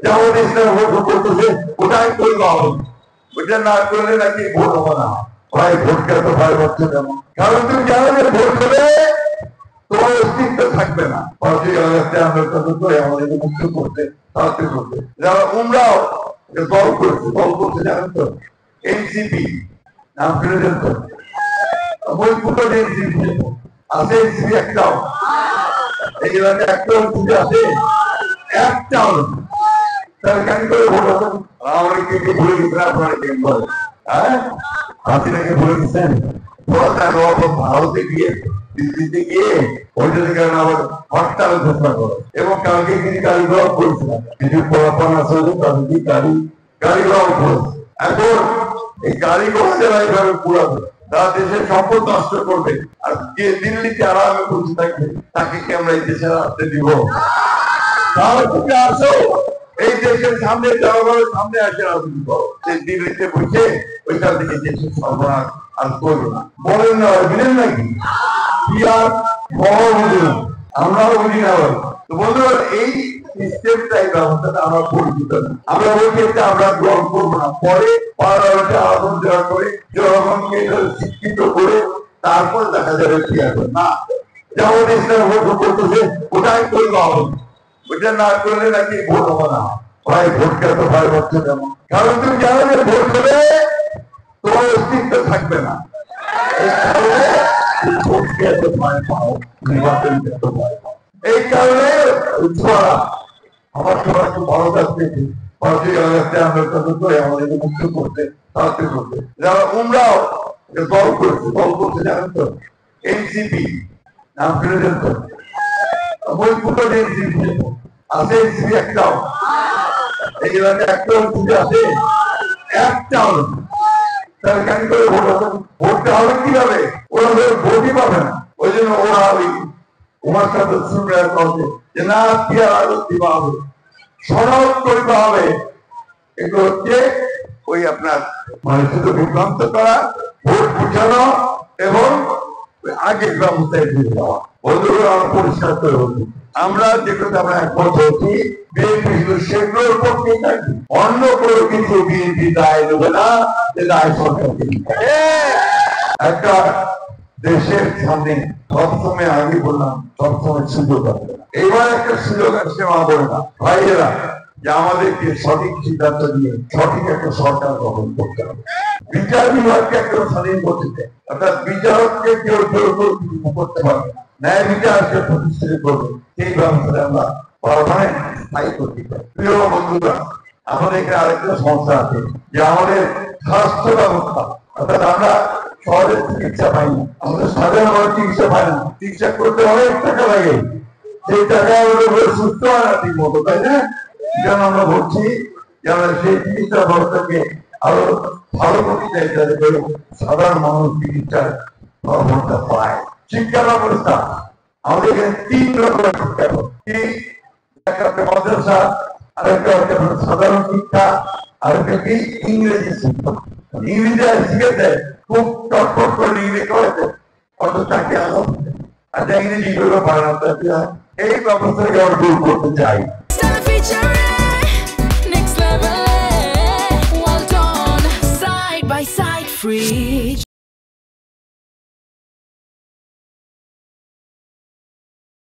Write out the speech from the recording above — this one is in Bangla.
যেমন ইসলাম ভোট করতেছে ওটাই করতে হবে, ওটা না করলে নাকি ভোট হবে না। ভাই ভোটকে এত ভয় করছে কেমন? কারণ তুমি জানো যে ভোট করে তোমার অস্তিত্ব থাকবে না। আমাদের মুক্ত করতে সাহায্য করতে যারা উমরাও দল করছে জানেন তো, এনসিপি নাম শুনেছেন তো, এনসিপি আছে, এনসিপি একটাও এই এলাকায় একটাও এনসিপি আছে, একটাও তার কেন করে ভোট হবে? আমরা কে ভুলে গেছেন? আপনারা কেন বলেন? হ্যাঁ, হাসিনাকে ভুলে গেছেন? ভারতে গিয়ে দিল্লিতে গিয়ে ওইটার কারণে আবার হরতাল ঘোষণা করো, এবং কালকে তিনি গাড়িঘোড়াও করেছিলেন, কিছু পড়াপড়া আছে তাদেরকে গাড়িঘোড়াও করেছে। এখন এই গাড়িঘোড়া যারা এইভাবে পুরাবে তারা দেশের সম্পদ নষ্ট করবে, আর যে দিল্লিতে আরামে বসে থাকবে তাকে কি আমরা এই দেশে আসতে দিব? তাহলে তুমি আসো এই দেশের সামনে, জনগণের সামনে আসে রাজনীতি করো, সেই দিল্লিতে বসে ওইখান থেকে দেশের সর্বনাশ আর করবে না। বলেন না, বুঝলেন নাকি? কি আর বড় বুঝলাম, আমরাও বুঝি না। তো বন্ধুরা, এই সিস্টেমটাই ব্যবস্থাটা আমরা পরিচিত না। আমরা বলছি আমরা গ্রহণ করবো না, পরে পার্লামেন্টে আবেদন দেওয়া করে জনগণকে শিক্ষিত করে তারপর দেখা যাবে কি হবে না। যেমন ইসলাম ভোট করতেছে ওটাই করতে হবে, ওটা না করলে নাকি ভোট হবে না। ভাই ভোটকে এত ভয় করছে কেমন? কারণ তুমি জানো যে ভোট করে তোমার অস্তিত্ব থাকবে না। এই কারণে আমার সবাই একটু বড় কাজ পেয়েছি, আমাদের মুক্ত করতে সাহায্য করতে যারা উমরাও দল করছে জানেন তো, এনসিপি নাম শুনেছেন তো, এনসিপি আছে, এনসিপি একটাও এই এলাকায় একটাও এনসিপি আছে, একটাও তার কেন করে ভোট হবে? ভোটটা হবে কিভাবে? ওরা ভোটই পাবে না। ওই জন্য ওরা ওনার সাথে শুনবে যে না কি আর দিবা হবে, সনদ করতে হবে। এগুলো হচ্ছে ওই আপনার মানে শুধু বিভ্রান্ত করা, ভোট বুঝানো এবং আগে ব্যবস্থায় দিয়ে দেওয়া। বন্ধুরা, আমরা পরিষ্কার করে বলছি, আমরা যেগুলো আমরা একমত হচ্ছি, বিএনপি শুধু সেগুলোর পক্ষে থাকি, অন্য কোনো কিছু বিএনপি দায় দেবে না, যে দায় সরকারকে একটা দেশের সামনে সবসময় আগে বললাম, সবসময় সুযোগ আছে। এইবার একটা সুযোগ আসছে মা বলে না ভাইয়েরা, যে আমাদেরকে সঠিক সিদ্ধান্ত নিয়ে সঠিক একটা সরকার গঠন করতে হবে। বিচার বিভাগকে একটা স্বাধীন করতে চাই, অর্থাৎ বিচারককে কেউ করতে পারবে না, ন্যায় বিচারকে প্রতিষ্ঠিত করবে, সেই ব্যবস্থা আমরা পারমানেন্ট স্থায়ী করতে চাই। প্রিয় বন্ধুরা, আমাদের এখানে আরেকটা সমস্যা আছে, যে আমাদের স্বাস্থ্য ব্যবস্থা, অর্থাৎ আমরা শহরের চিকিৎসা পাই না, আমাদের সাধারণ মানুষ চিকিৎসা পায় না, চিকিৎসা করতে অনেক টাকা লাগে, সেই টাকা আমাদের সুস্থ হয় না ঠিক মতো, তাই না? যেন আমরা বলছি যে আমরা সেই চিকিৎসা ব্যবস্থাকে আরো ভালো করতে চাই, যাতে করে সাধারণ মানুষ চিকিৎসার ব্যবস্থা পায়। শিক্ষা ব্যবস্থা আমাদের এখানে 3 রকমের শিক্ষা, একটা মাদ্রাসা, আরেকটা হচ্ছে সাধারণ শিক্ষা, আরেকটা কি ইংরেজি শিক্ষা। ইংরেজি শিখে দেয় খুব টটপট করে ইংরেজি করেছে, অত চাকরি আলো আর ইংরেজি করে বানাতে, এই ব্যবস্থাকে আমরা দূর করতে চাই। Next level, well done, side by side, free.